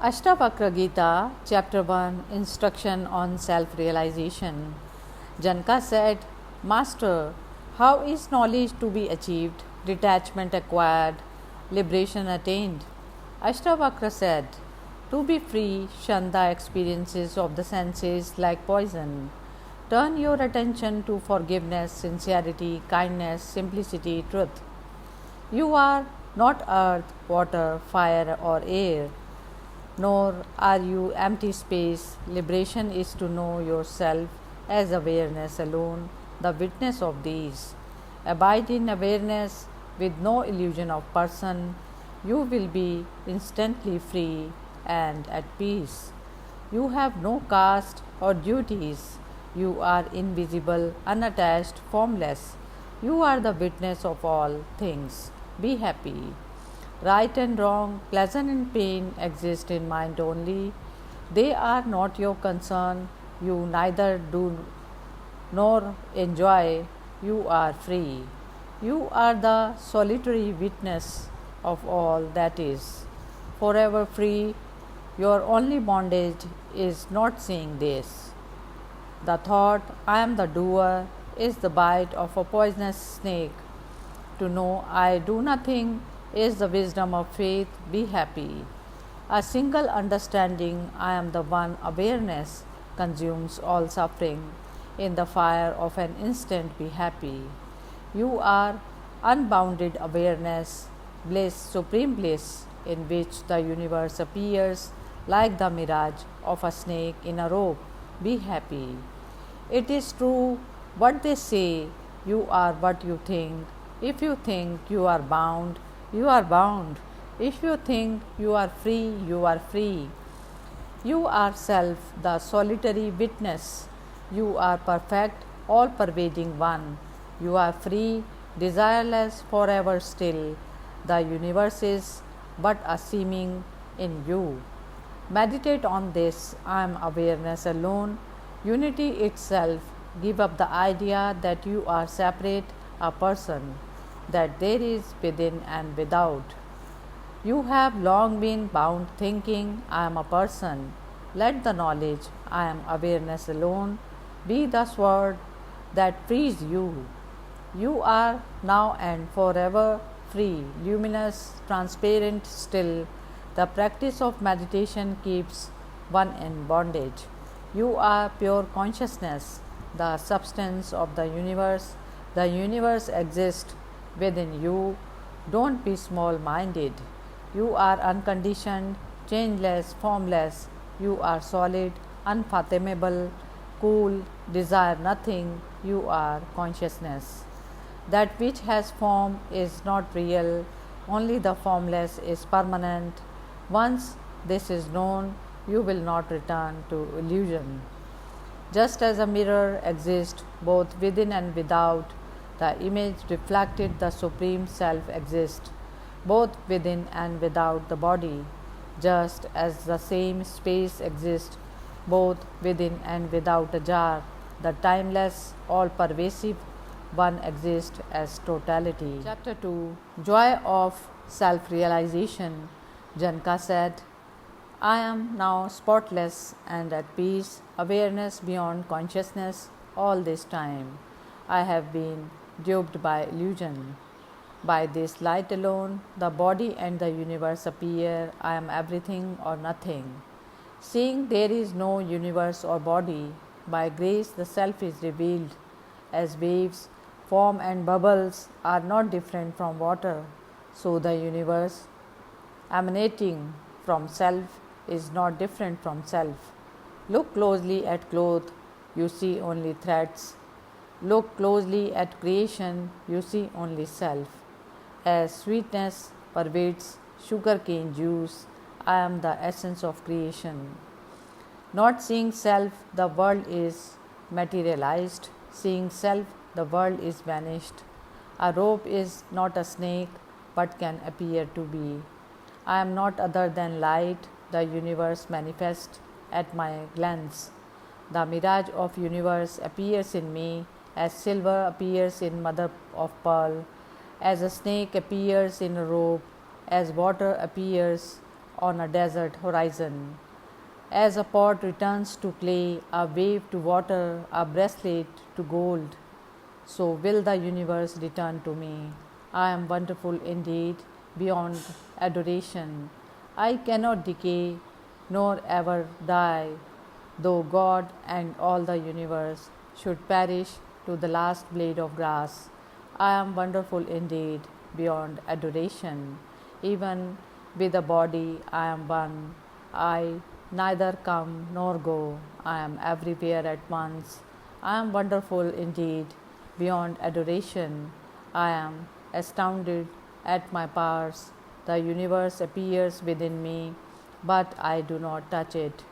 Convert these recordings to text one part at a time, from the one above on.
Ashtavakra Gita, Chapter 1, Instruction on Self-Realization. Janaka said, Master, how is knowledge to be achieved, detachment acquired, liberation attained? Ashtavakra said, To be free, shun the experiences of the senses like poison. Turn your attention to forgiveness, sincerity, kindness, simplicity, truth. You are not earth, water, fire, or air, nor are you empty space. Liberation is to know yourself as awareness alone, the witness of these. Abide in awareness with no illusion of person. You will be instantly free and at peace. You have no caste or duties. You are invisible, unattached, formless. You are the witness of all things. Be happy. Right and wrong, pleasant and pain exist in mind only. They are not your concern. You neither do nor enjoy. You are free. You are the solitary witness of all that is. Forever free, your only bondage is not seeing this. The thought, I am the doer, is the bite of a poisonous snake. To know I do nothing is the wisdom of faith. Be happy. A single understanding, I am the one awareness, consumes all suffering. In the fire of an instant, be happy. You are unbounded awareness, bliss, supreme bliss, in which the universe appears like the mirage of a snake in a rope. Be happy. It is true what they say, you are what you think. If you think you are bound, you are bound. If you think you are free, you are free. You are self, the solitary witness. You are perfect, all pervading one. You are free, desireless, forever still. The universe is but a seeming in you. Meditate on this. I am awareness alone, unity itself. Give up the idea that you are separate, a person, that there is within and without. You have long been bound thinking, I am a person. Let the knowledge, I am awareness alone, be the sword that frees you. You are now and forever free, luminous, transparent, still. The practice of meditation keeps one in bondage. You are pure consciousness, the substance of the universe. The universe exists within you. Don't be small minded. You are unconditioned, changeless, formless. You are solid, unfathomable, cool, desire nothing. You are consciousness. That which has form is not real, only the formless is permanent. Once this is known, you will not return to illusion. Just as a mirror exists both within and without, the image reflected, the Supreme Self exists both within and without the body, just as the same space exists both within and without a jar. The timeless, all pervasive one exists as totality. Chapter 2, Joy of Self Realization. Janaka said, I am now spotless and at peace, awareness beyond consciousness. All this time I have been duped by illusion. By this light alone, the body and the universe appear. I am everything or nothing. Seeing there is no universe or body, by grace the self is revealed. As waves, form and bubbles are not different from water, so the universe emanating from self is not different from self. Look closely at cloth, you see only threads. Look closely at creation, you see only self. As sweetness pervades sugarcane juice, I am the essence of creation. Not seeing self, the world is materialized. Seeing self, the world is vanished. A rope is not a snake, but can appear to be. I am not other than light. The universe manifests at my glance. The mirage of universe appears in me, as silver appears in mother of pearl, as a snake appears in a rope, as water appears on a desert horizon. As a pot returns to clay, a wave to water, a bracelet to gold, so will the universe return to me. I am wonderful indeed, beyond adoration. I cannot decay nor ever die, though God and all the universe should perish to the last blade of grass. I am wonderful indeed, beyond adoration. Even with a body, I am one. I neither come nor go. I am everywhere at once. I am wonderful indeed, beyond adoration. I am astounded at my powers. The universe appears within me, but I do not touch it.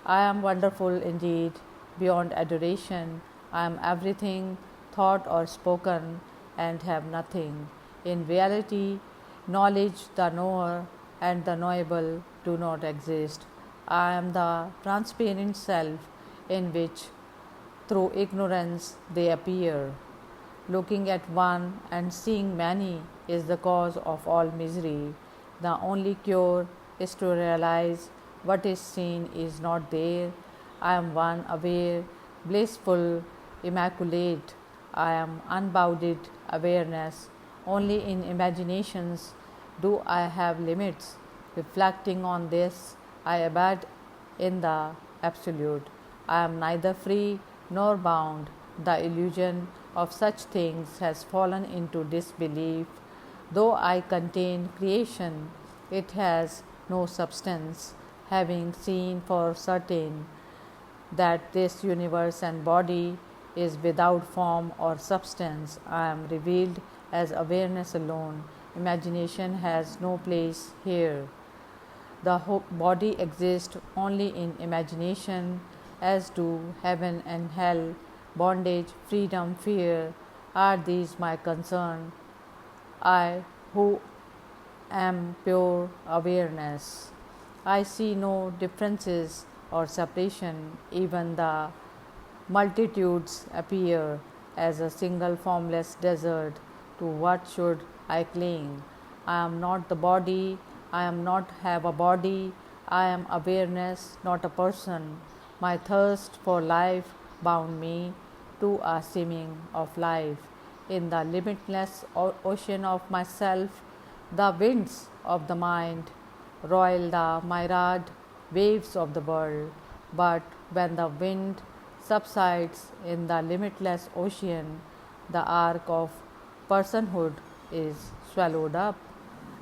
I am wonderful indeed, beyond adoration. I am everything, thought or spoken, and have nothing. In reality, knowledge, the knower, and the knowable do not exist. I am the transparent self in which, through ignorance, they appear. Looking at one and seeing many is the cause of all misery. The only cure is to realize what is seen is not there. I am one aware, blissful, immaculate. I am unbounded awareness. Only in imaginations do I have limits. Reflecting on this, I abide in the Absolute. I am neither free nor bound. The illusion of such things has fallen into disbelief. Though I contain creation, it has no substance. Having seen for certain that this universe and body is without form or substance, I am revealed as awareness alone. Imagination has no place here. The body exists only in imagination, as do heaven and hell, bondage, freedom, fear. Are these my concern? I, who am pure awareness. I see no differences or separation. Even the multitudes appear as a single formless desert. To what should I cling? I am not the body. I am not have a body. I am awareness, not a person. My thirst for life bound me to a seeming of life. In the limitless ocean of myself, the winds of the mind roil the myriad waves of the world. But when the wind subsides in the limitless ocean, the ark of personhood is swallowed up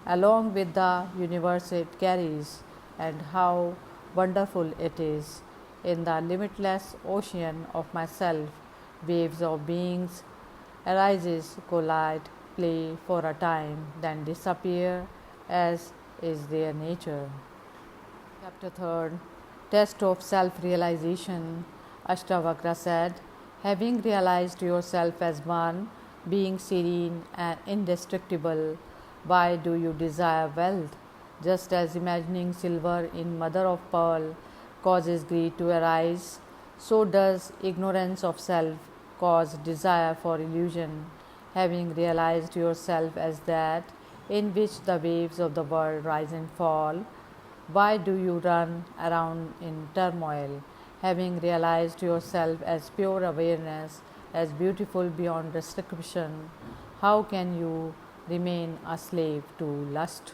along with the universe it carries. And how wonderful it is! In the limitless ocean of myself, waves of beings arises, collide, play for a time, then disappear as is their nature. Chapter 3. Test of Self-Realization. Ashtavakra said, having realized yourself as one, being serene and indestructible, why do you desire wealth? Just as imagining silver in mother of pearl causes greed to arise, so does ignorance of self cause desire for illusion. Having realized yourself as that in which the waves of the world rise and fall, why do you run around in turmoil? Having realized yourself as pure awareness, as beautiful beyond description, how can you remain a slave to lust?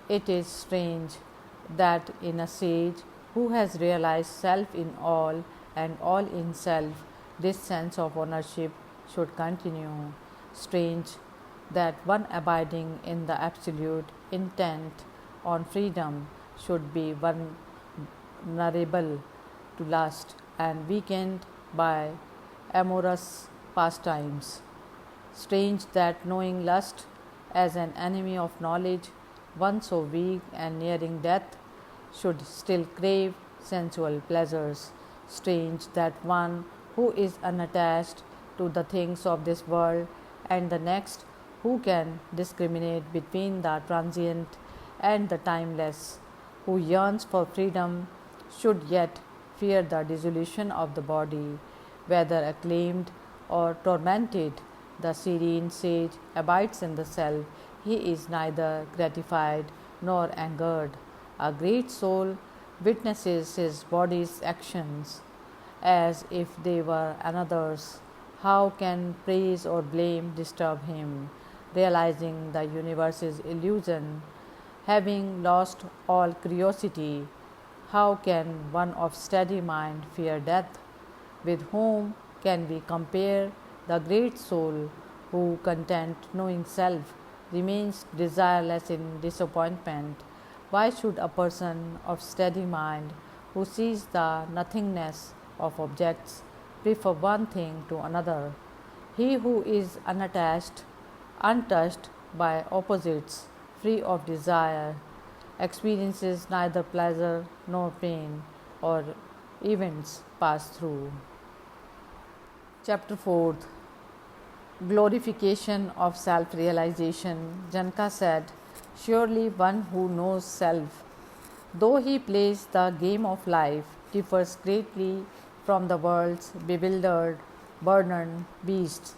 It is strange that in a sage who has realized self in all and all in self, this sense of ownership should continue. Strange that one abiding in the absolute, intent on freedom, should be vulnerable to lust and weakened by amorous pastimes. Strange that knowing lust as an enemy of knowledge, one so weak and nearing death should still crave sensual pleasures. Strange that one who is unattached to the things of this world and the next, who can discriminate between the transient and the timeless, who yearns for freedom, should yet fear the dissolution of the body, whether acclaimed or tormented. The serene sage abides in the self. He is neither gratified nor angered. A great soul witnesses his body's actions as if they were another's. How can praise or blame disturb him? Realizing the universe's illusion, having lost all curiosity, how can one of steady mind fear death? With whom can we compare the great soul who, content knowing self, remains desireless in disappointment? Why should a person of steady mind who sees the nothingness of objects prefer one thing to another? He who is unattached, untouched by opposites, free of desire, experiences neither pleasure nor pain or events pass through. Chapter 4, Glorification of Self Realization. Janka said, surely one who knows self, though he plays the game of life, differs greatly from the world's bewildered, burdened beasts.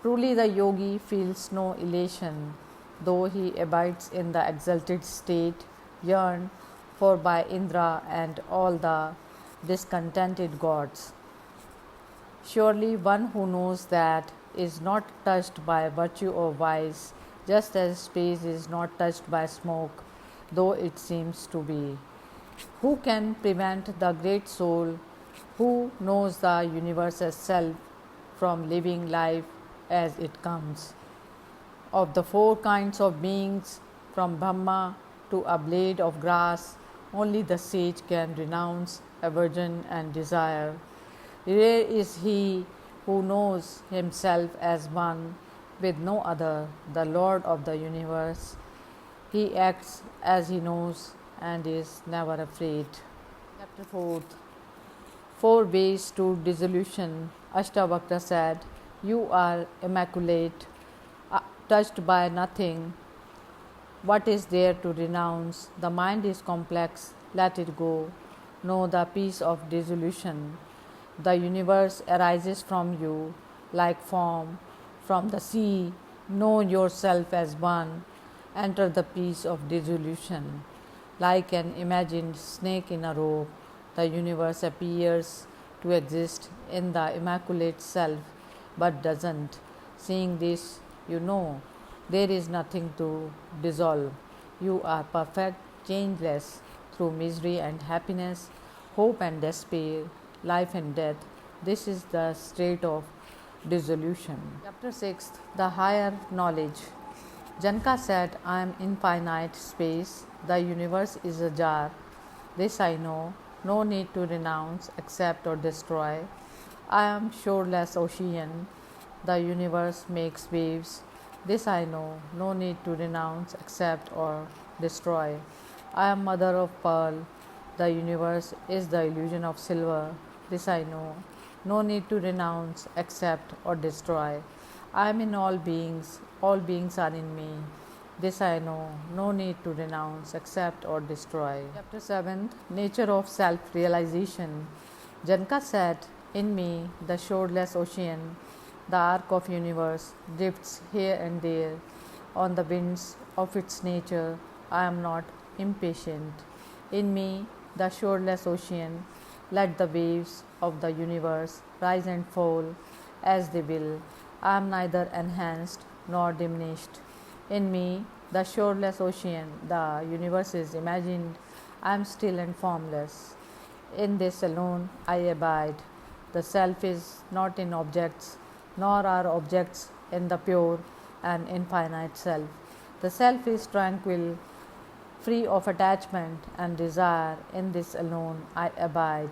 Truly the yogi feels no elation, though he abides in the exalted state yearned for by Indra and all the discontented gods. Surely one who knows that is not touched by virtue or vice, just as space is not touched by smoke, though it seems to be. Who can prevent the great soul who knows the universe as self from living life as it comes? Of the four kinds of beings, from Brahma to a blade of grass, only the sage can renounce aversion and desire. Rare is he who knows himself as one with no other, the Lord of the universe. He acts as he knows and is never afraid. Chapter 4, Four Ways to Dissolution. Ashtavakra said, you are immaculate, touched by nothing. What is there to renounce? The mind is complex, let it go. Know the peace of dissolution. The universe arises from you like form from the sea. Know yourself as one. Enter the peace of dissolution. Like an imagined snake in a rope, the universe appears to exist in the immaculate self, but doesn't. Seeing this, you know there is nothing to dissolve. You are perfect, changeless, through misery and happiness, hope and despair, life and death. This is the state of dissolution. Chapter 6, The Higher Knowledge. Janka said, I am infinite space, the universe is a jar. This I know, no need to renounce, accept or destroy. I am shoreless ocean, the universe makes waves. This I know, no need to renounce, accept or destroy. I am mother of pearl, the universe is the illusion of silver. This I know, no need to renounce, accept or destroy. I am in all beings are in me. This I know, no need to renounce, accept or destroy. Chapter 7, Nature of Self-Realization. Janka said, in me, the shoreless ocean, the arc of universe, drifts here and there on the winds of its nature. I am not impatient. In me, the shoreless ocean, let the waves of the universe rise and fall as they will. I am neither enhanced nor diminished. In me, the shoreless ocean, the universe is imagined. I am still and formless. In this alone I abide. The self is not in objects, nor are objects in the pure and infinite self. The self is tranquil, free of attachment and desire. In this alone I abide.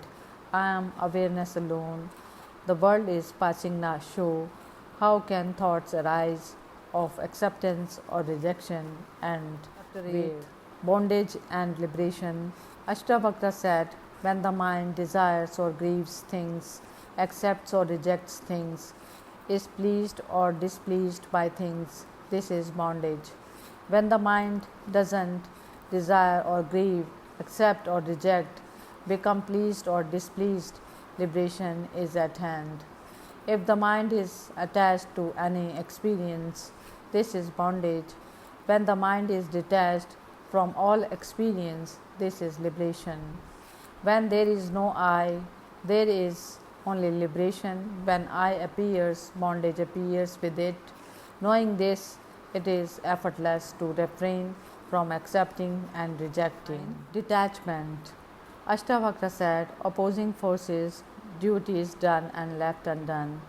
I am awareness alone. The world is passing the show. How can thoughts arise of acceptance or rejection and with bondage and liberation? Ashtavakra said, when the mind desires or grieves things, accepts or rejects things, is pleased or displeased by things, this is bondage. When the mind doesn't desire or grieve, accept or reject, become pleased or displeased, liberation is at hand. If the mind is attached to any experience, this is bondage. When the mind is detached, from all experience. This is liberation. When there is no I, there is only liberation. When I appears, bondage appears with it. Knowing this, it is effortless to refrain from accepting and rejecting. Detachment. Ashtavakra said, opposing forces, duties done and left undone.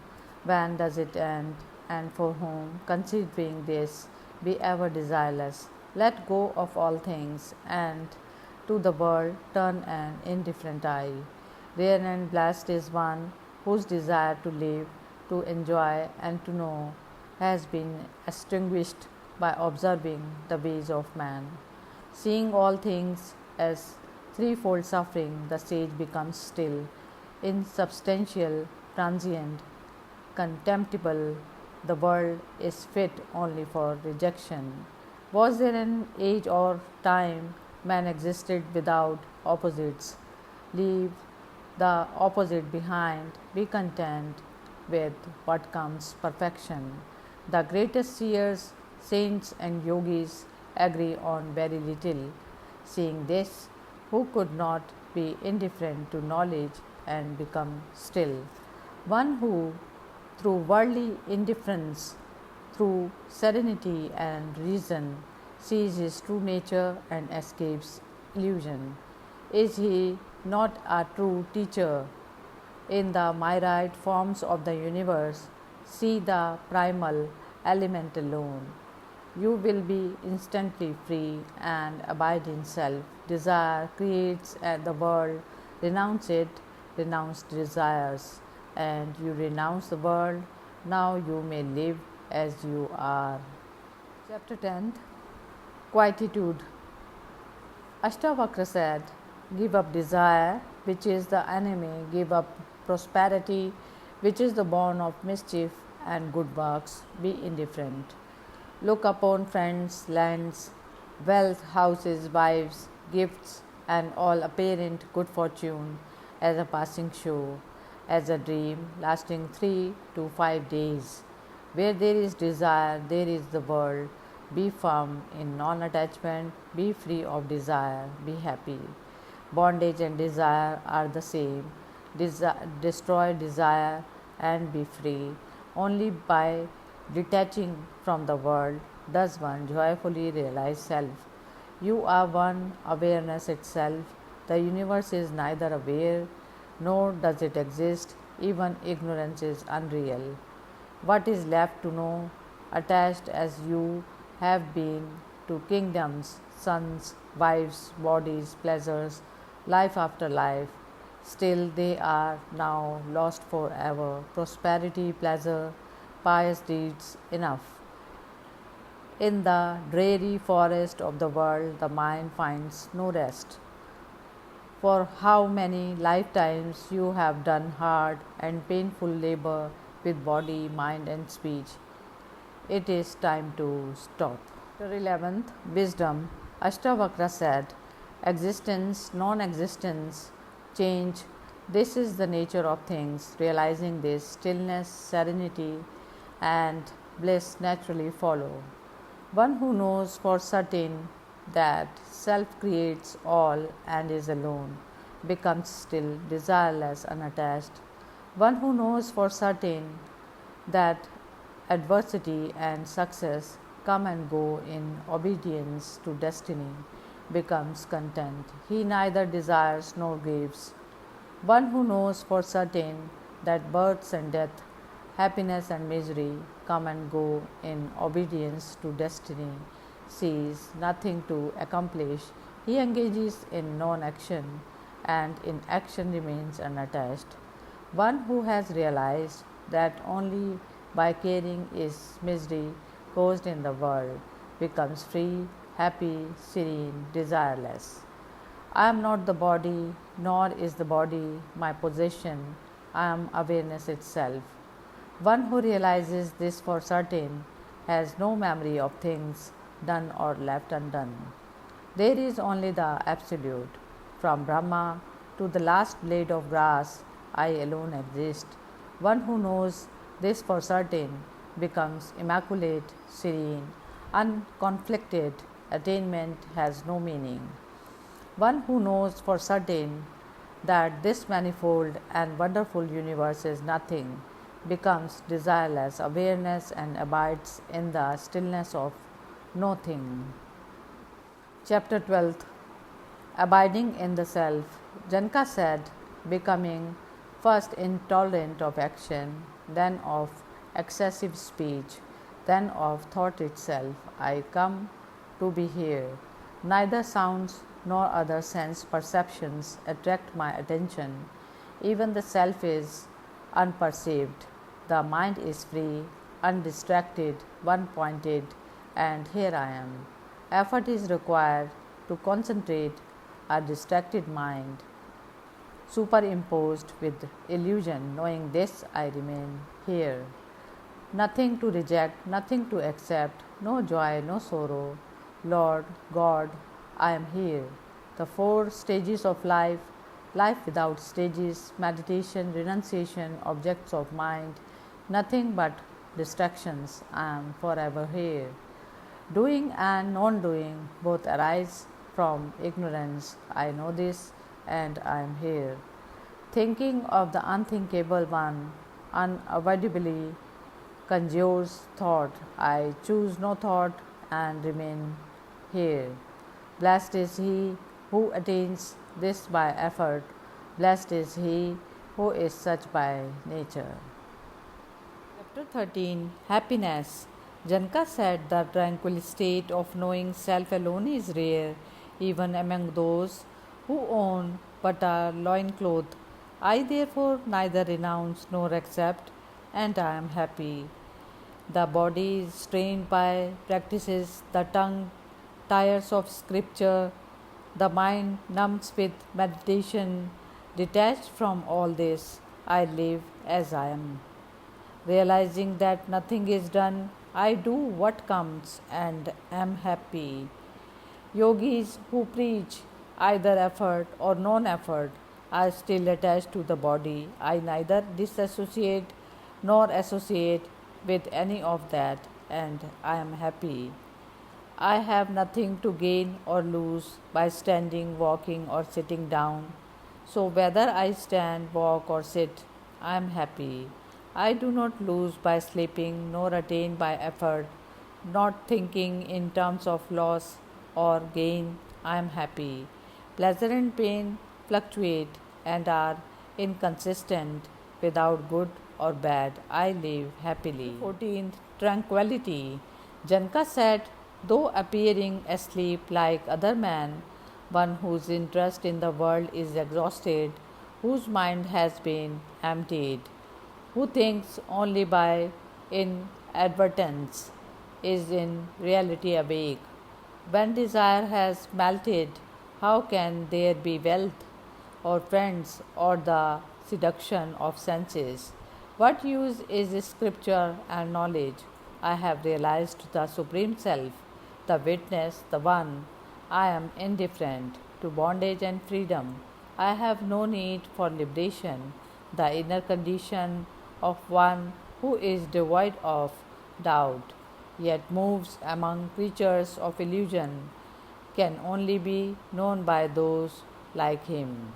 When does it end? And for whom? Considering this, be ever desireless. Let go of all things, and to the world turn an indifferent eye. Rare and blessed is one whose desire to live, to enjoy, and to know has been extinguished by observing the ways of man. Seeing all things as threefold suffering, the sage becomes still, insubstantial, transient, contemptible. The world is fit only for rejection. Was there an age or time man existed without opposites? Leave the opposite behind, be content with what comes perfection. The greatest seers, saints, and yogis agree on very little. Seeing this, who could not be indifferent to knowledge and become still? One who, through worldly indifference, through serenity and reason, sees his true nature and escapes illusion. Is he not a true teacher? In the myriad forms of the universe, see the primal element alone. You will be instantly free and abide in self. Desire creates the world, renounce it, renounce desires, and you renounce the world. Now you may live as you are. Chapter 10. Quietude. Ashtavakra said, give up desire, which is the enemy, give up prosperity, which is the born of mischief, and good works, be indifferent. Look upon friends, lands, wealth, houses, wives, gifts, and all apparent good fortune as a passing show, as a dream lasting 3 to 5 days. Where there is desire, there is the world. Be firm in non attachment, be free of desire, be happy. Bondage and desire are the same. Destroy desire and be free. Only by detaching from the world does one joyfully realize self. You are one, awareness itself. The universe is neither aware nor does it exist. Even ignorance is unreal. What is left to know? Attached as you have been to kingdoms, sons, wives, bodies, pleasures, life after life, still they are now lost forever. Prosperity, pleasure, pious deeds enough. In the dreary forest of the world, the mind finds no rest. For how many lifetimes you have done hard and painful labor with body, mind, and speech. It is time to stop. Chapter 11th. Wisdom. Ashtavakra said, existence, non-existence, change, this is the nature of things. Realizing this, stillness, serenity, and bliss naturally follow. One who knows for certain that self creates all and is alone becomes still, desireless, unattached. One who knows for certain that adversity and success come and go in obedience to destiny becomes content. He neither desires nor gives. One who knows for certain that births and death, happiness and misery come and go in obedience to destiny sees nothing to accomplish. He engages in non-action and in action remains unattached. One who has realized that only by caring is misery caused in the world becomes free, happy, serene, desireless. I am not the body, nor is the body my possession. I am awareness itself. One who realizes this for certain has no memory of things done or left undone. There is only the Absolute. From Brahma to the last blade of grass, I alone exist. One who knows this for certain becomes immaculate, serene, unconflicted, attainment has no meaning. One who knows for certain that this manifold and wonderful universe is nothing becomes desireless awareness and abides in the stillness of nothing. Chapter 12. Abiding in the Self. Janka said, becoming first intolerant of action, then of excessive speech, then of thought itself, I come to be here. Neither sounds nor other sense perceptions attract my attention. Even the self is unperceived. The mind is free, undistracted, one pointed, and here I am. Effort is required to concentrate a distracted mind, superimposed with illusion. Knowing this, I remain here. Nothing to reject, nothing to accept, no joy, no sorrow. Lord, God, I am here. The four stages of life, life without stages, meditation, renunciation, objects of mind, nothing but distractions. I am forever here. Doing and non doing both arise from ignorance. I know this and I am here. Thinking of the unthinkable one unavoidably conjures thought. I choose no thought and remain here. Blessed is he who attains this by effort. Blessed is he who is such by nature. Chapter 13. Happiness. Janka said the tranquil state of knowing self alone is rare, even among those who own but a loincloth. I therefore neither renounce nor accept, and I am happy. The body is strained by practices, the tongue tires of scripture, the mind numbs with meditation. Detached from all this, I live as I am. Realizing that nothing is done, I do what comes and am happy. Yogis who preach either effort or non effort are still attached to the body. I neither disassociate nor associate with any of that, and I am happy. I have nothing to gain or lose by standing, walking, or sitting down. So, whether I stand, walk, or sit, I am happy. I do not lose by sleeping, nor attain by effort, not thinking in terms of loss or gain. I am happy. Pleasure and pain fluctuate and are inconsistent without good or bad. I live happily. 14th. Tranquility. Janka said, though appearing asleep like other men, one whose interest in the world is exhausted, whose mind has been emptied, who thinks only by inadvertence, is in reality awake. When desire has melted, how can there be wealth or friends or the seduction of senses? What use is scripture and knowledge? I have realized the Supreme Self, the witness, the one. I am indifferent to bondage and freedom. I have no need for liberation. The inner condition of one who is devoid of doubt, yet moves among creatures of illusion, can only be known by those like him.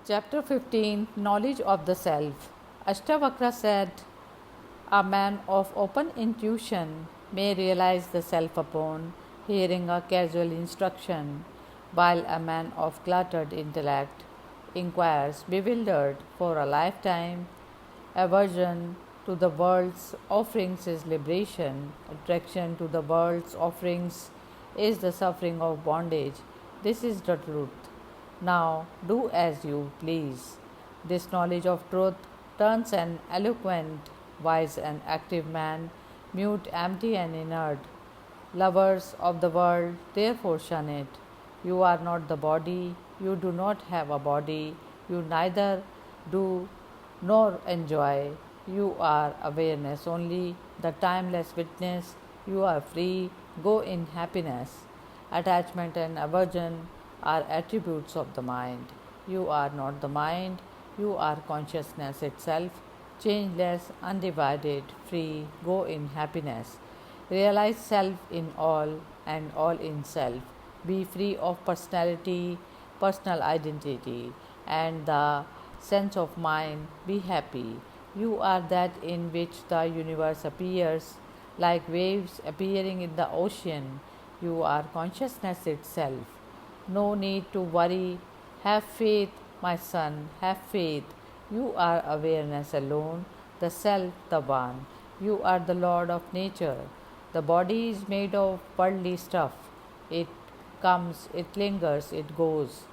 Chapter 15. Knowledge of the Self. Ashtavakra said, a man of open intuition may realize the self upon hearing a casual instruction, while a man of cluttered intellect inquires, bewildered for a lifetime. Aversion to the world's offerings is liberation. Attraction to the world's offerings is the suffering of bondage. This is the truth. Now do as you please. This knowledge of truth turns an eloquent, wise, and active man mute, empty, and inert. Lovers of the world therefore shun it. You are not the body, you do not have a body, you neither do nor enjoy. You are awareness only, the timeless witness. You are free, go in happiness. Attachment and aversion are attributes of the mind. You are not the mind, you are consciousness itself, changeless, undivided, free, go in happiness. Realize self in all, and all in self. Be free of personality, personal identity, and the sense of mind. Be happy. You are that in which the universe appears, like waves appearing in the ocean. You are consciousness itself. No need to worry. Have faith, my son, have faith. You are awareness alone, the self, the one. You are the Lord of nature. The body is made of worldly stuff. It comes, it lingers, it goes.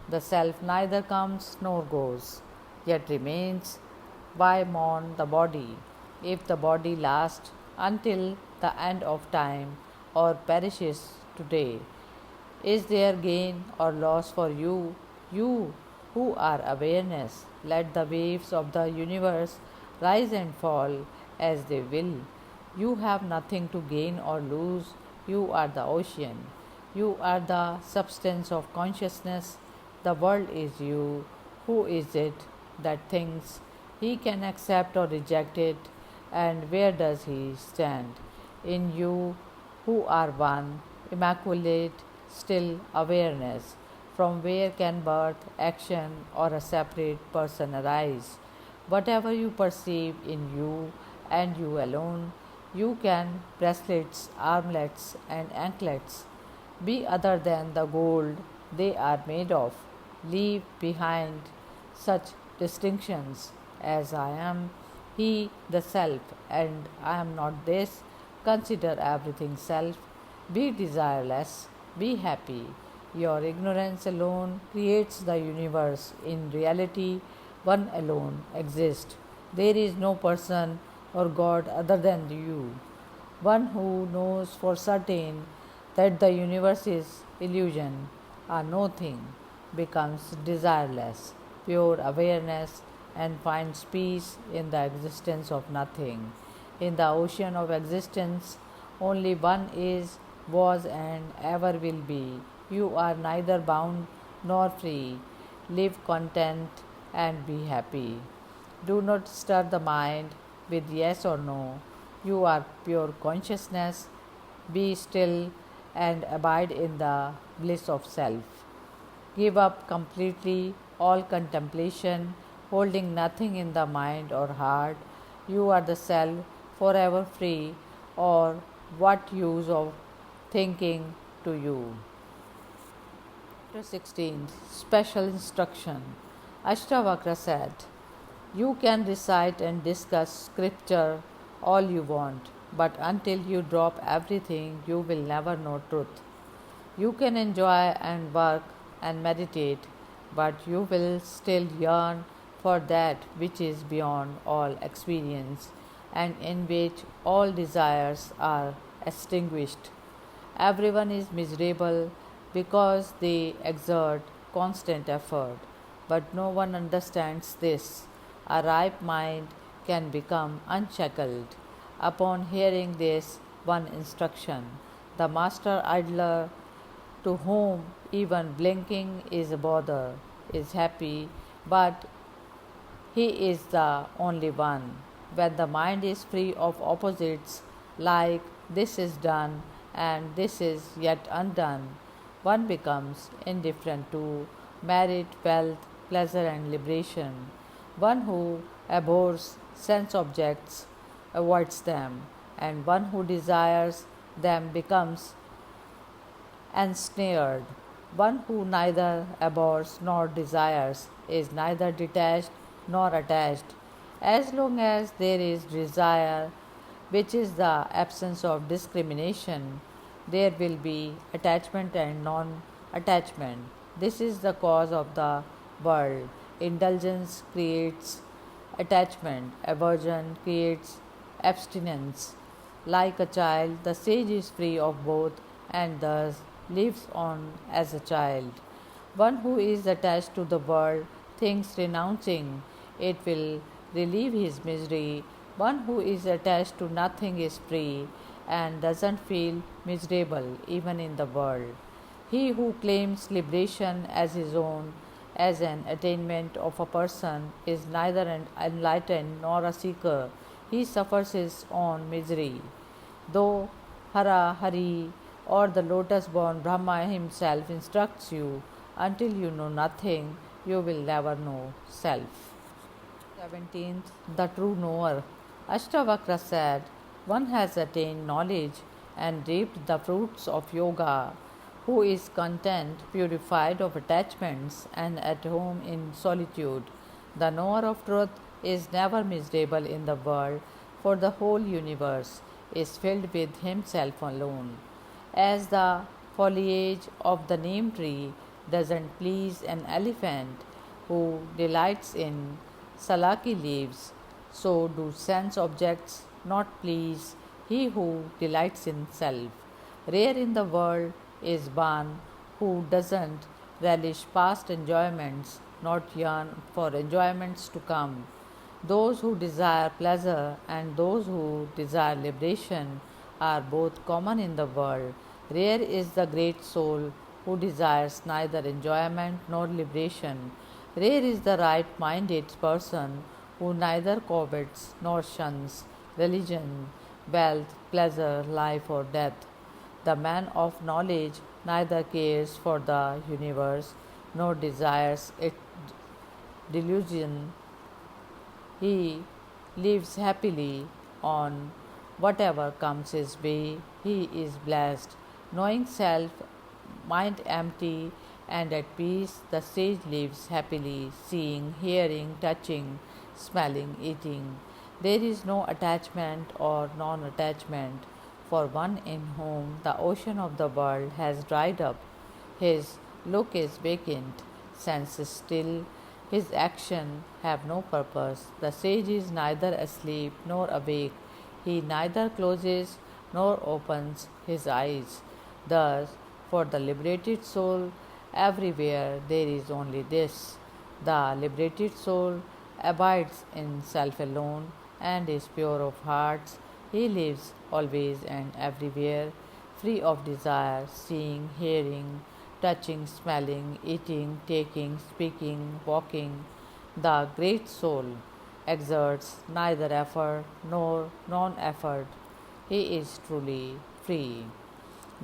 The self neither comes nor goes, yet remains. Why mourn the body? If the body lasts until the end of time or perishes today, is there gain or loss for you? You who are awareness, let the waves of the universe rise and fall as they will. You have nothing to gain or lose. You are the ocean. You are the substance of consciousness. The world is you. Who is it that thinks he can accept or reject it? And where does he stand? In you who are one, immaculate, still awareness. From where can birth, action, or a separate person arise? Whatever you perceive in you and you alone, you can bracelets, armlets, and anklets be other than the gold they are made of. Leave behind such distinctions as I am, he, the self, and I am not this. Consider everything self. Be desireless. Be happy. Your ignorance alone creates the universe. In reality, one alone exists. There is no person or God other than you. One who knows for certain that the universe is illusion or no thing becomes desireless, pure awareness, and finds peace in the existence of nothing. In the ocean of existence, only one is, was, and ever will be. You are neither bound nor free. Live content and be happy. Do not stir the mind with yes or no. You are pure consciousness. Be still and abide in the bliss of self. Give up completely all contemplation, holding nothing in the mind or heart. You are the self, forever free, or what use of thinking to you? Chapter 16 Special Instruction. Ashtavakra said, you can recite and discuss scripture all you want, but until you drop everything, you will never know truth. You can enjoy and work and meditate, but you will still yearn for that which is beyond all experience and in which all desires are extinguished. Everyone is miserable because they exert constant effort, but no one understands this. A ripe mind can become unshackled. Upon hearing this one instruction, the master idler, to whom even blinking is a bother, is happy, but he is the only one. When the mind is free of opposites, like this is done and this is yet undone, one becomes indifferent to merit, wealth, pleasure, and liberation. One who abhors sense objects avoids them, and one who desires them becomes ensnared. One who neither abhors nor desires is neither detached nor attached. As long as there is desire, which is the absence of discrimination, there will be attachment and non attachment. This is the cause of the world. Indulgence creates attachment, aversion creates abstinence. Like a child, the sage is free of both and thus lives on as a child. One who is attached to the world thinks renouncing it will relieve his misery. One who is attached to nothing is free and doesn't feel miserable even in the world. He who claims liberation as his own, as an attainment of a person, is neither an enlightened nor a seeker. He suffers his own misery. Though Hara Hari or the lotus born Brahma himself instructs you. Until you know nothing, you will never know self. 17th. The true knower. Ashtavakra said, one has attained knowledge and reaped the fruits of yoga, who is content, purified of attachments, and at home in solitude. The knower of truth is never miserable in the world, for the whole universe is filled with himself alone. As the foliage of the neem tree doesn't please an elephant who delights in salaki leaves, so do sense objects not please he who delights in self. Rare in the world is one who doesn't relish past enjoyments, not yearn for enjoyments to come. Those who desire pleasure and those who desire liberation are both common in the world. Rare is the great soul who desires neither enjoyment nor liberation. Rare is the right minded person who neither covets nor shuns religion, wealth, pleasure, life, or death. The man of knowledge neither cares for the universe nor desires its delusion. He lives happily on whatever comes his way. He is blessed. Knowing self, mind empty and at peace, the sage lives happily, seeing, hearing, touching, smelling, eating. There is no attachment or non attachment for one in whom the ocean of the world has dried up. His look is vacant, senses still, his action have no purpose. The sage is neither asleep nor awake. He neither closes nor opens his eyes. Thus, for the liberated soul, everywhere there is only this. The liberated soul abides in self alone and is pure of hearts. He lives always and everywhere, free of desire, seeing, hearing, touching, smelling, eating, taking, speaking, walking. The great soul exerts neither effort nor non effort. He is truly free.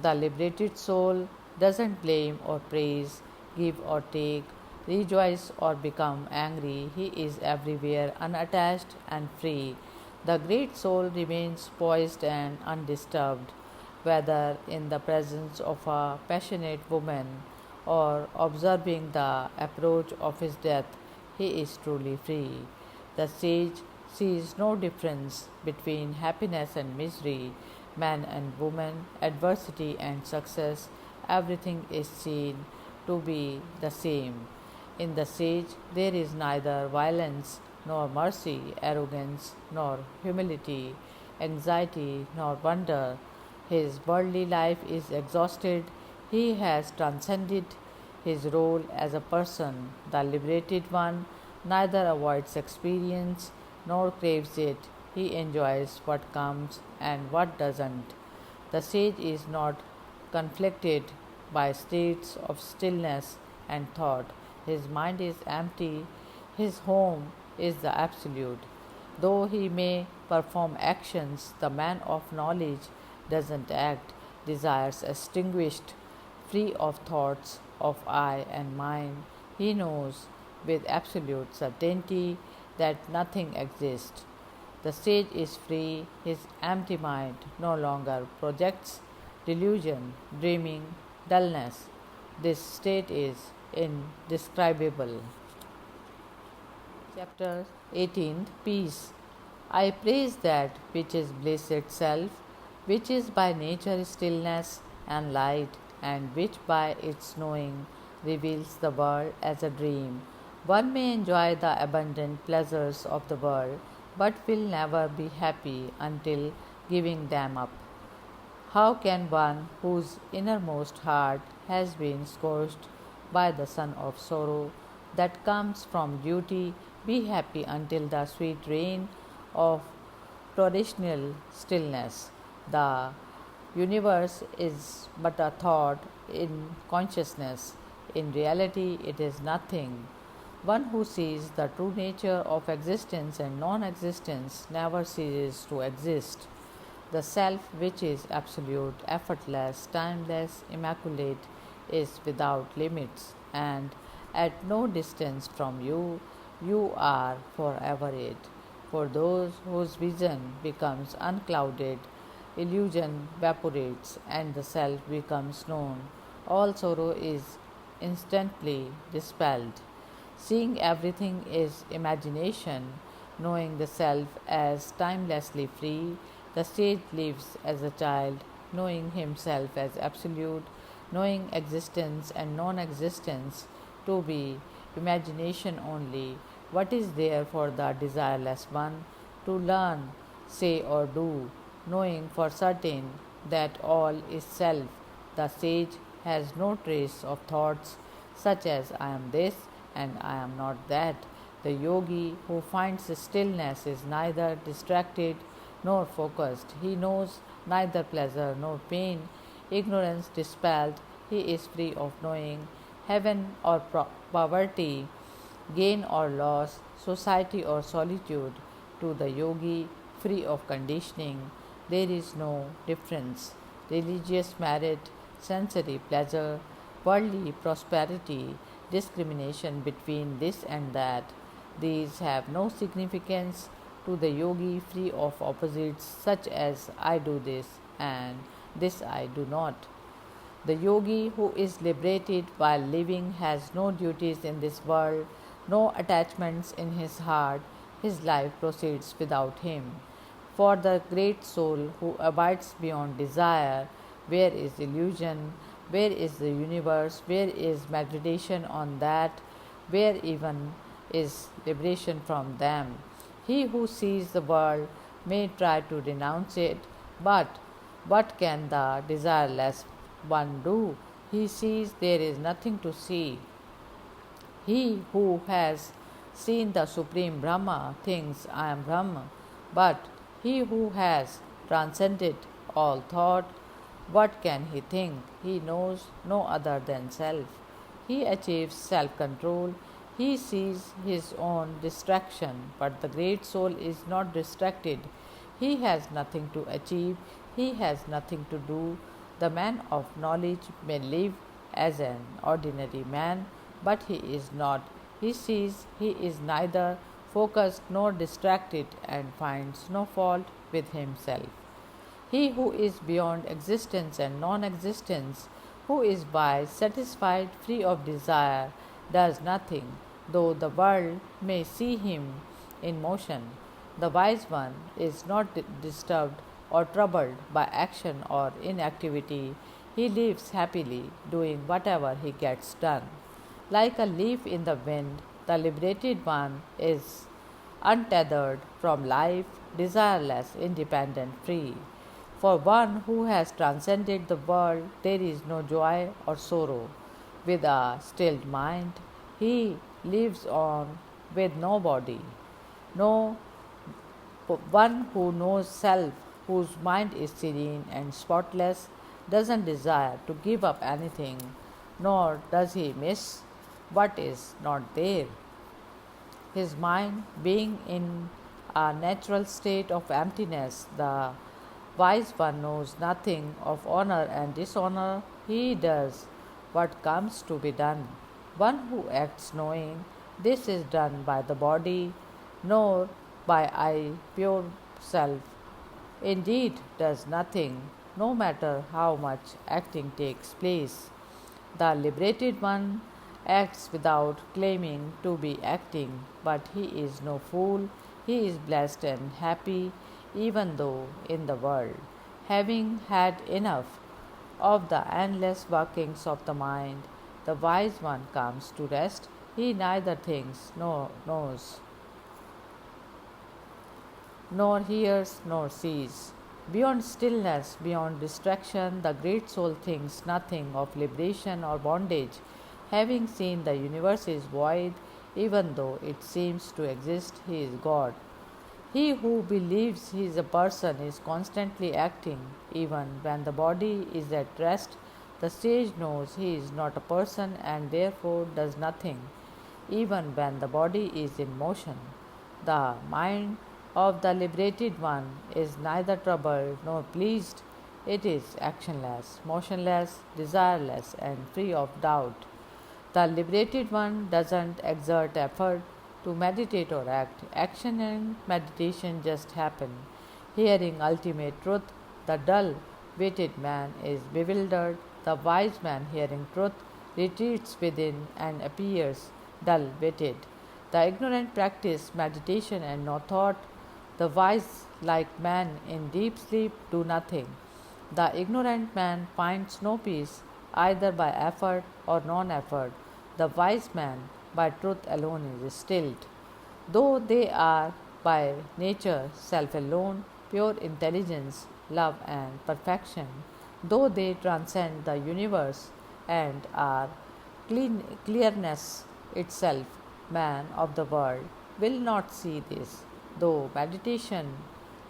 The liberated soul doesn't blame or praise, give or take, rejoice or become angry. He is everywhere unattached and free. The great soul remains poised and undisturbed, whether in the presence of a passionate woman or observing the approach of his death. He is truly free. The sage sees no difference between happiness and misery, man and woman, adversity and success. Everything is seen to be the same. In the sage, there is neither violence nor mercy, arrogance nor humility, anxiety nor wonder. His worldly life is exhausted. He has transcended his role as a person. The liberated one neither avoids experience nor craves it. He enjoys what comes and what doesn't. The sage is not conflicted by states of stillness and thought. His mind is empty. His home is the absolute. Though he may perform actions, the man of knowledge doesn't act. Desires extinguished, free of thoughts of I and mine. He knows with absolute certainty that nothing exists. The sage is free. His empty mind no longer projects delusion, dreaming, dullness. This state is indescribable. Chapter 18. Peace. I praise that which is bliss itself, which is by nature stillness and light, and which by its knowing reveals the world as a dream. One may enjoy the abundant pleasures of the world, but will never be happy until giving them up. How can one whose innermost heart has been scorched by the sun of sorrow that comes from duty be happy until the sweet rain of torrential stillness? The universe is but a thought in consciousness. In reality, it is nothing. One who sees the true nature of existence and non existence never ceases to exist. The self, which is absolute, effortless, timeless, immaculate, is without limits, and at no distance from you, you are forever it. For those whose vision becomes unclouded, illusion evaporates, and the self becomes known. All sorrow is instantly dispelled. Seeing everything is imagination, knowing the self as timelessly free, the sage lives as a child, knowing himself as absolute, knowing existence and non existence to be imagination only. What is there for the desireless one to learn, say, or do, knowing for certain that all is self? The sage has no trace of thoughts such as I am this and I am not that. The yogi who finds stillness is neither distracted nor focused. He knows neither pleasure nor pain. Ignorance dispelled, he is free of knowing heaven or poverty, gain or loss, society or solitude. To the yogi, free of conditioning, there is no difference. Religious merit, sensory pleasure, worldly prosperity, discrimination between this and that, these have no significance to the yogi free of opposites such as I do this and this I do not. The yogi who is liberated while living has no duties in this world, no attachments in his heart, his life proceeds without him. For the great soul who abides beyond desire, where is illusion? Where is the universe? Where is meditation on that? Where even is liberation from them? He who sees the world may try to renounce it, but what can the desireless one do? He sees there is nothing to see. He who has seen the Supreme Brahma thinks I am Brahma, but he who has transcended all thought, what can he think? He knows no other than self. He achieves self control. He sees his own distraction, but the great soul is not distracted. He has nothing to achieve. He has nothing to do. The man of knowledge may live as an ordinary man, but he is not. He sees he is neither focused nor distracted and finds no fault with himself. He who is beyond existence and non existence, who is by satisfied, free of desire, does nothing, though the world may see him in motion. The wise one is not disturbed or troubled by action or inactivity. He lives happily, doing whatever he gets done. Like a leaf in the wind, the liberated one is untethered from life, desireless, independent, free. For one who has transcended the world, there is no joy or sorrow. With a stilled mind, he lives on with no body. No one who knows self, whose mind is serene and spotless, doesn't desire to give up anything, nor does he miss what is not there. His mind being in a natural state of emptiness, the wise one knows nothing of honor and dishonor. He does what comes to be done. One who acts knowing this is done by the body, nor by I, pure self, indeed does nothing, no matter how much acting takes place. The liberated one acts without claiming to be acting, but he is no fool. He is blessed and happy, even though in the world, having had enough of the endless workings of the mind, the wise one comes to rest. He neither thinks nor knows, nor hears nor sees. Beyond stillness, beyond distraction, the great soul thinks nothing of liberation or bondage. Having seen the universe is void, even though it seems to exist, he is God. He who believes he is a person is constantly acting, even when the body is at rest. The sage knows he is not a person and therefore does nothing, even when the body is in motion. The mind of the liberated one is neither troubled nor pleased. It is actionless, motionless, desireless, and free of doubt. The liberated one doesn't exert effort to meditate or act. Action and meditation just happen. Hearing ultimate truth, the dull witted man is bewildered. The wise man, hearing truth, retreats within and appears dull witted. The ignorant practice meditation and no thought. The wise, like man in deep sleep, do nothing. The ignorant man finds no peace either by effort or non effort. The wise man by truth alone is stilled. Though they are by nature self alone, pure intelligence, love, and perfection, though they transcend the universe and are clearness itself, man of the world will not see this, though meditation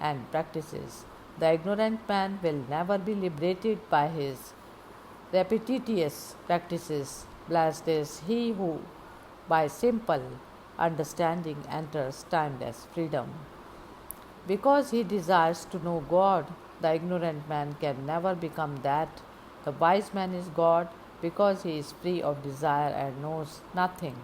and practices. The ignorant man will never be liberated by his repetitious practices. Blessed is he who, by simple understanding, enters timeless freedom. Because he desires to know God, the ignorant man can never become that. The wise man is God because he is free of desire and knows nothing.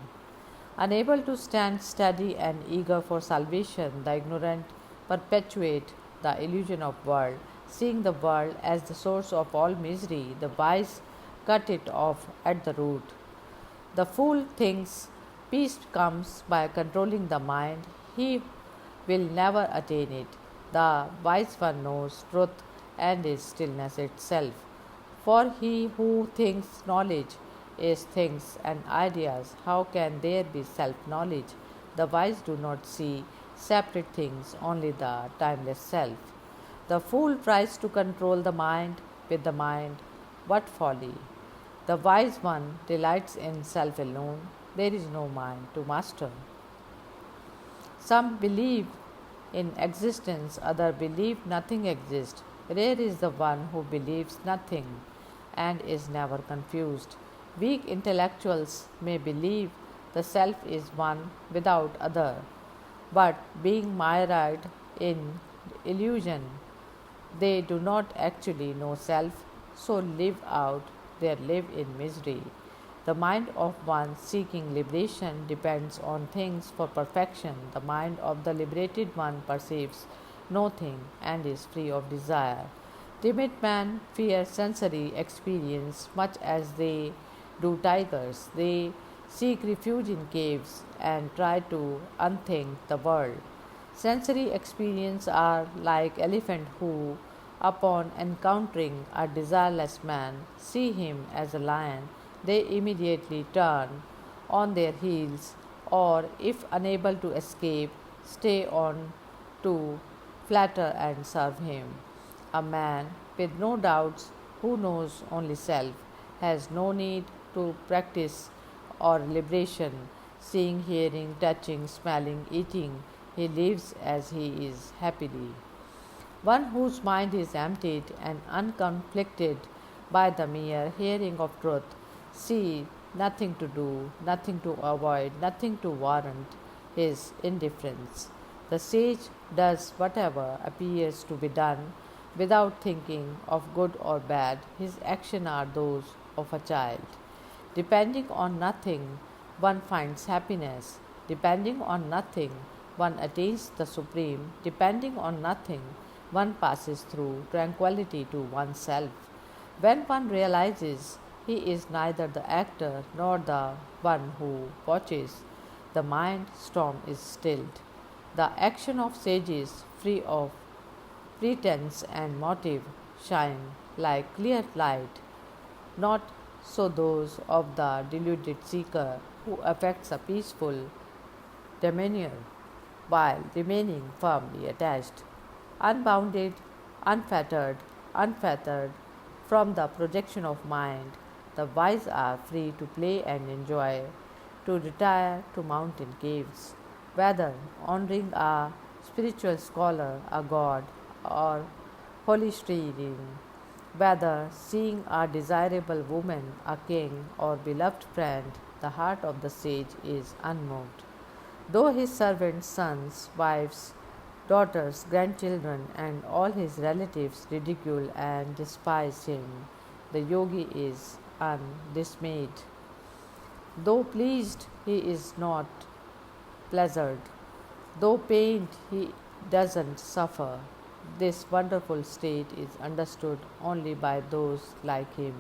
Unable to stand steady and eager for salvation, the ignorant perpetuate the illusion of world, seeing the world as the source of all misery. The wise cut it off at the root. The fool thinks peace comes by controlling the mind. He will never attain it. The wise one knows truth and is stillness itself. For he who thinks knowledge is things and ideas, how can there be self knowledge? The wise do not see separate things, only the timeless self. The fool tries to control the mind with the mind. What folly! The wise one delights in self alone. There is no mind to master. Some believe in existence, others believe nothing exists. Rare is the one who believes nothing and is never confused. Weak intellectuals may believe the self is one without other, but being mired in illusion, they do not actually know self, so live out their live in misery. The mind of one seeking liberation depends on things for perfection. The mind of the liberated one perceives no thing and is free of desire. Timid men fear sensory experience much as they do tigers. They seek refuge in caves and try to unthink the world. Sensory experience are like elephant who, upon encountering a desireless man, see him as a lion. They immediately turn on their heels, or if unable to escape, stay on to flatter and serve him. A man with no doubts, who knows only self, has no need to practice or liberation, seeing, hearing, touching, smelling, eating. He lives as he is happily. One whose mind is emptied and unconflicted by the mere hearing of truth, see nothing to do, nothing to avoid, nothing to warrant his indifference. The sage does whatever appears to be done without thinking of good or bad. His actions are those of a child. Depending on nothing, one finds happiness. Depending on nothing, one attains the supreme. Depending on nothing, one passes through tranquility to oneself. When one realizes he is neither the actor nor the one who watches, the mind storm is stilled. The action of sages, free of pretense and motive, shine like clear light, not so those of the deluded seeker who affects a peaceful demeanor while remaining firmly attached. Unbounded, unfettered from the projection of mind, the wise are free to play and enjoy, to retire to mountain caves, whether honoring a spiritual scholar, a god, or holy stream, whether seeing a desirable woman, a king, or beloved friend. The heart of the sage is unmoved. Though his servants, sons, wives, daughters, grandchildren, and all his relatives ridicule and despise him. The yogi is undismayed. Though pleased, he is not pleasured. Though pained, he doesn't suffer. This wonderful state is understood only by those like him.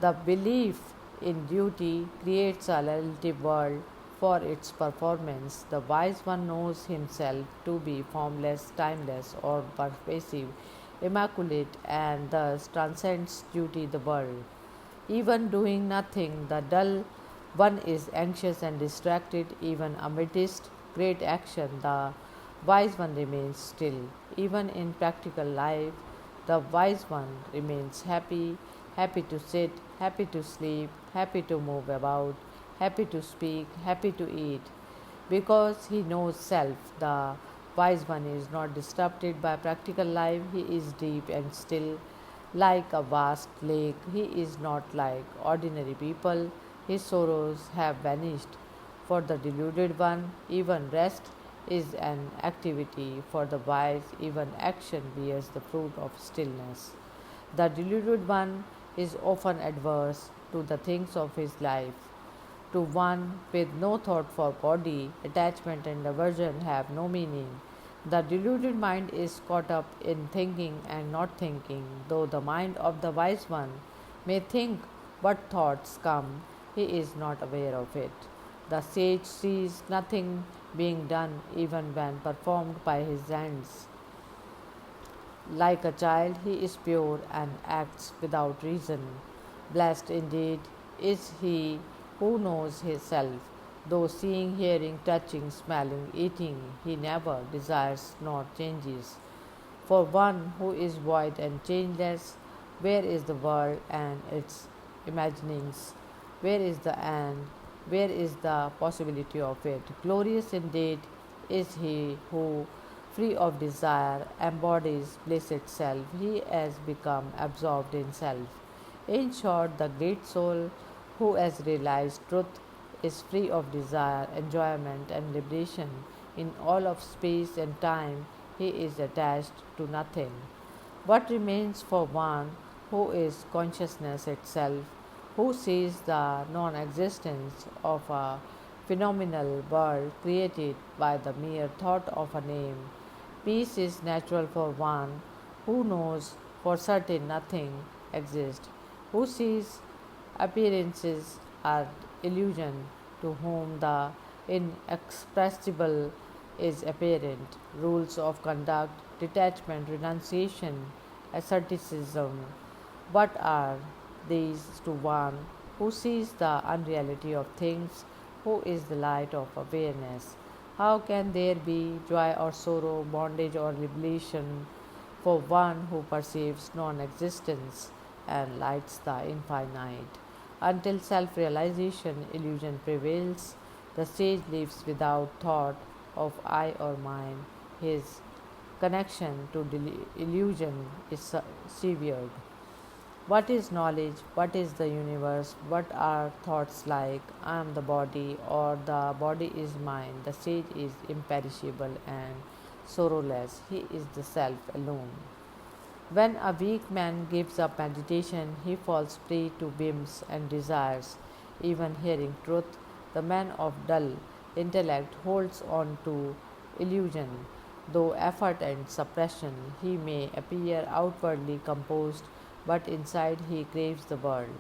The belief in duty creates a relative world for its performance. The wise one knows himself to be formless, timeless, or pervasive, immaculate, and thus transcends duty the world. Even doing nothing, the dull one is anxious and distracted. Even amidst great action, the wise one remains still. Even in practical life, the wise one remains happy, happy to sit, happy to sleep, happy to move about, happy to speak, happy to eat. Because he knows self, the wise one is not disrupted by practical life. He is deep and still, like a vast lake. He is not like ordinary people. His sorrows have vanished. For the deluded one, even rest is an activity. For the wise, even action bears the fruit of stillness. The deluded one is often adverse to the things of his life. To one with no thought for body, attachment and aversion have no meaning. The deluded mind is caught up in thinking and not thinking, though the mind of the wise one may think what thoughts come, he is not aware of it. The sage sees nothing being done even when performed by his hands. Like a child, he is pure and acts without reason. Blessed indeed is he who knows himself, though seeing, hearing, touching, smelling, eating, he never desires nor changes. For one who is void and changeless, where is the world and its imaginings? Where is the end? Where is the possibility of it? Glorious indeed is he who, free of desire, embodies bliss itself. He has become absorbed in self. In short, the great soul who has realized truth is free of desire, enjoyment, and liberation. In all of space and time, he is attached to nothing. What remains for one who is consciousness itself, who sees the non existence of a phenomenal world created by the mere thought of a name? Peace is natural for one who knows for certain nothing exists, who sees appearances are illusion, to whom the inexpressible is apparent. Rules of conduct, detachment, renunciation, asceticism, what are these to one who sees the unreality of things, who is the light of awareness? How can there be joy or sorrow, bondage or liberation for one who perceives non existence and lights the infinite? Until self realization, illusion prevails. The sage lives without thought of I or mine. His connection to illusion is severed. What is knowledge? What is the universe? What are thoughts like? I am the body, or the body is mine. The sage is imperishable and sorrowless. He is the self alone. When a weak man gives up meditation, he falls prey to whims and desires. Even hearing truth, the man of dull intellect holds on to illusion. Though effort and suppression, he may appear outwardly composed, but inside he craves the world.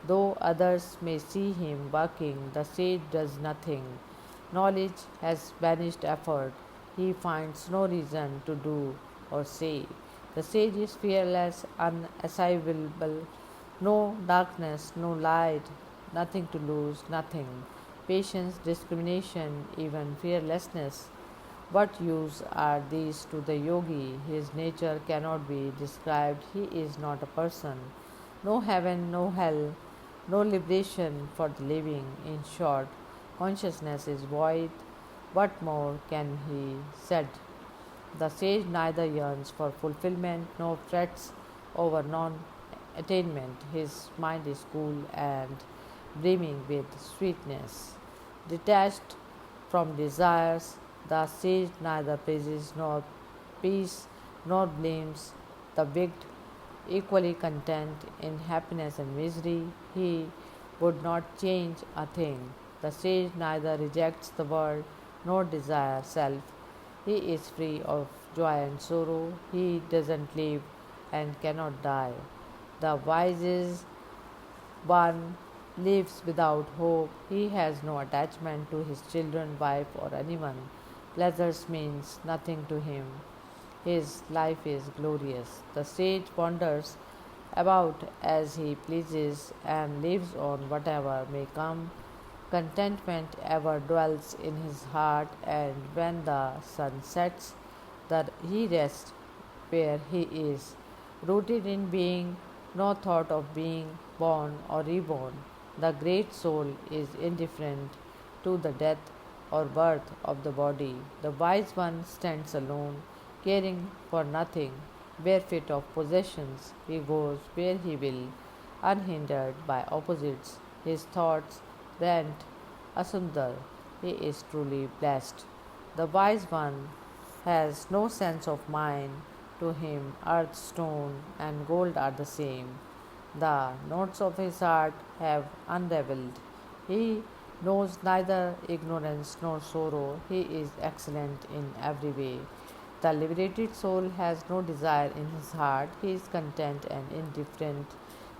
Though others may see him working, the sage does nothing. Knowledge has banished effort. He finds no reason to do or say. The sage is fearless, unassailable, no darkness, no light, nothing to lose, nothing. Patience, discrimination, even fearlessness. What use are these to the yogi? His nature cannot be described. He is not a person. No heaven, no hell, no liberation for the living. In short, consciousness is void. What more can he said? The sage neither yearns for fulfillment nor frets over non attainment. His mind is cool and brimming with sweetness. Detached from desires, The sage neither praises nor peace nor blames the wicked, equally content in happiness and misery. He would not change a thing. The sage neither rejects the world nor desires self. He is free of joy and sorrow. He doesn't live and cannot die. The wisest one lives without hope. He has no attachment to his children, wife, or anyone. Pleasures means nothing to him. His life is glorious. The sage wanders about as he pleases and lives on whatever may come. Contentment ever dwells in his heart, and when the sun sets, that he rests where he is, rooted in being, no thought of being born or reborn. The great soul is indifferent to the death or birth of the body. The wise one stands alone, caring for nothing, bereft of possessions. He goes where he will, unhindered by opposites. His thoughts rant asunder. He is truly blessed. The wise one has no sense of mind. To him, earth, stone, and gold are the same. The notes of his heart have unravelled. He knows neither ignorance nor sorrow. He is excellent in every way. The liberated soul has no desire in his heart. He is content and indifferent.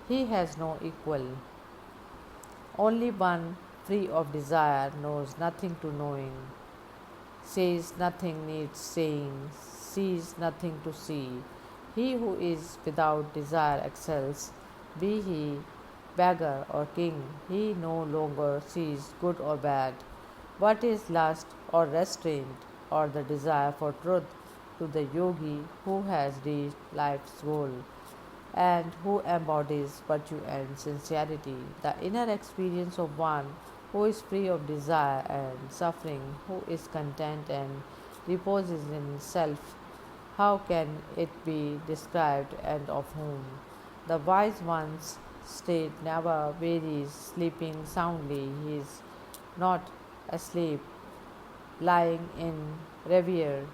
He has no equal. Only one free of desire knows nothing to knowing, says nothing needs saying, sees nothing to see. He who is without desire excels, be he beggar or king. He no longer sees good or bad. What is lust or restraint or the desire for truth to the yogi who has reached life's goal and who embodies virtue and sincerity? The inner experience of one who is free of desire and suffering, who is content and reposes in self. How can it be described, and of whom? The wise one's state never varies, sleeping soundly. He is not asleep, lying in reverie.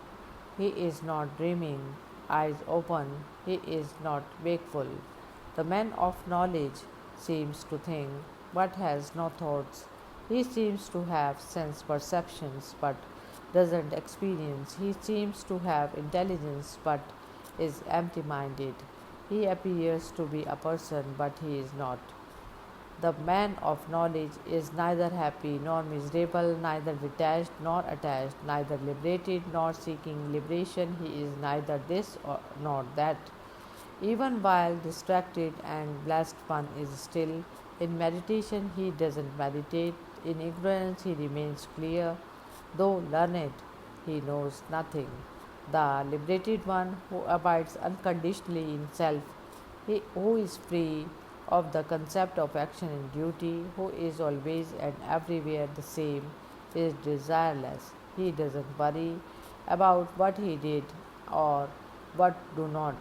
He is not dreaming, eyes open. He is not wakeful. The man of knowledge seems to think, but has no thoughts. He seems to have sense perceptions, but doesn't experience. He seems to have intelligence, but is empty minded. He appears to be a person, but he is not. The man of knowledge is neither happy nor miserable, neither detached nor attached, neither liberated nor seeking liberation. He is neither this nor that. Even while distracted and blessed, one is still. In meditation, he doesn't meditate. In ignorance, he remains clear. Though learned, he knows nothing. The liberated one who abides unconditionally in self, he who is free of the concept of action and duty, who is always and everywhere the same, is desireless. He doesn't worry about what he did or what do not.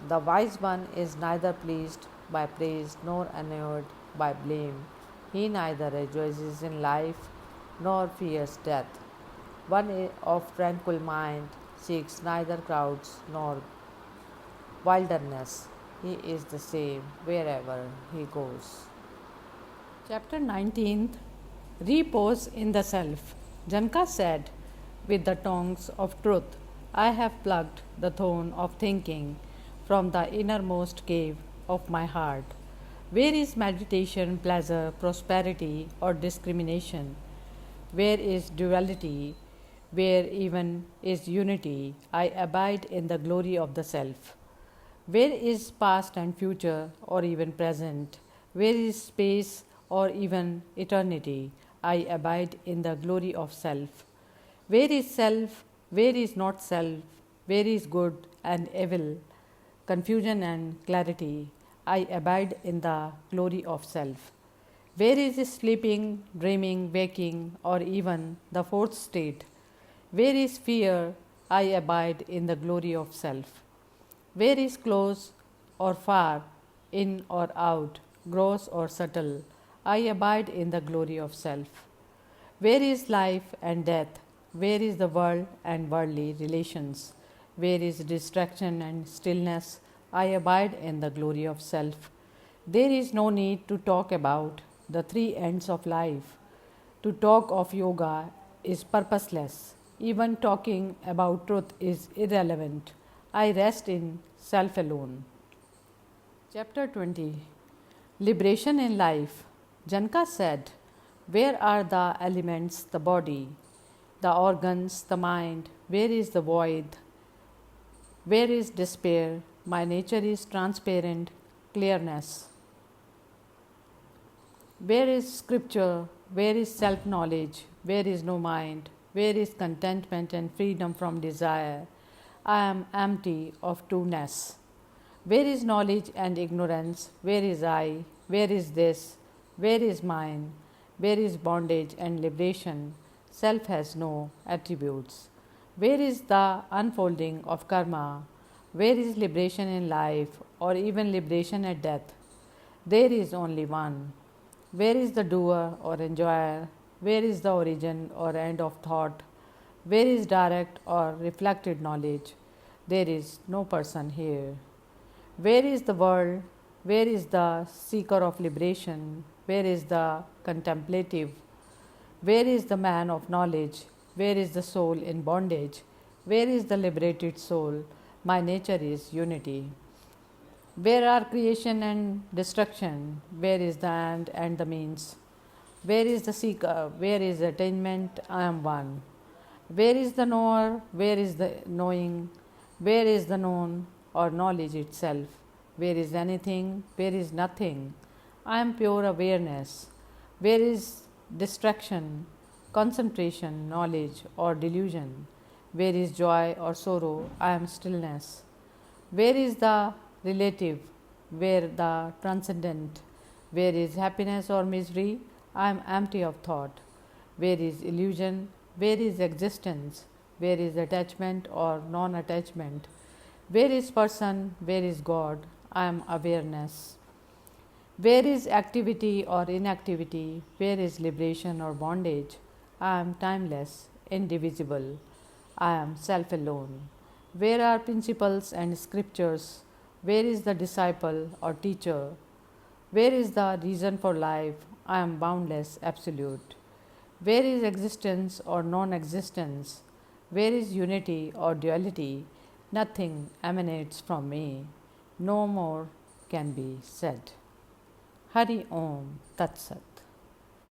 The wise one is neither pleased by praise nor annoyed by blame. He neither rejoices in life nor fears death. One of tranquil mind seeks neither crowds nor wilderness. He is the same wherever he goes. Chapter 19th. Repose in the Self. Janka said, with the tongs of truth, I have plucked the thorn of thinking from the innermost cave of my heart. Where is meditation, pleasure, prosperity, or discrimination? Where is duality? Where even is unity? I abide in the glory of the self. Where is past and future, or even present? Where is space, or even eternity? I abide in the glory of self. Where is self? Where is not self? Where is good and evil? Confusion and clarity? I abide in the glory of self. Where is sleeping, dreaming, waking, or even the fourth state? Where is fear? I abide in the glory of self. Where is close or far, in or out, gross or subtle? I abide in the glory of self. Where is life and death? Where is the world and worldly relations? Where is distraction and stillness? I abide in the glory of self. There is no need to talk about the three ends of life. To talk of yoga is purposeless. Even talking about truth is irrelevant. I rest in self alone. Chapter 20. Liberation in Life. Janka said, where are the elements, the body, the organs, the mind? Where is the void? Where is despair? My nature is transparent clearness. Where is scripture? Where is self knowledge? Where is no mind? Where is contentment and freedom from desire? I am empty of two-ness. Where is knowledge and ignorance? Where is I? Where is this? Where is mine? Where is bondage and liberation? Self has no attributes. Where is the unfolding of karma? Where is liberation in life or even liberation at death? There is only one. Where is the doer or enjoyer? Where is the origin or end of thought? Where is direct or reflected knowledge? There is no person here. Where is the world? Where is the seeker of liberation? Where is the contemplative? Where is the man of knowledge? Where is the soul in bondage? Where is the liberated soul? My nature is unity. Where are creation and destruction? Where is the end and the means? Where is the seeker? Where is attainment? I am one. Where is the knower? Where is the knowing? Where is the known or knowledge itself? Where is anything? Where is nothing? I am pure awareness. Where is distraction, concentration, knowledge or delusion? Where is joy or sorrow? I am stillness. Where is the relative? Where the transcendent? Where is happiness or misery? I am empty of thought. Where is illusion? Where is existence? Where is attachment or non attachment? Where is person? Where is God? I am awareness. Where is activity or inactivity? Where is liberation or bondage? I am timeless, indivisible. I am self alone. Where are principles and scriptures? Where is the disciple or teacher? Where is the reason for life? I am boundless, absolute. Where is existence or non existence? Where is unity or duality? Nothing emanates from me. No more can be said. Hari Om Tat Sat.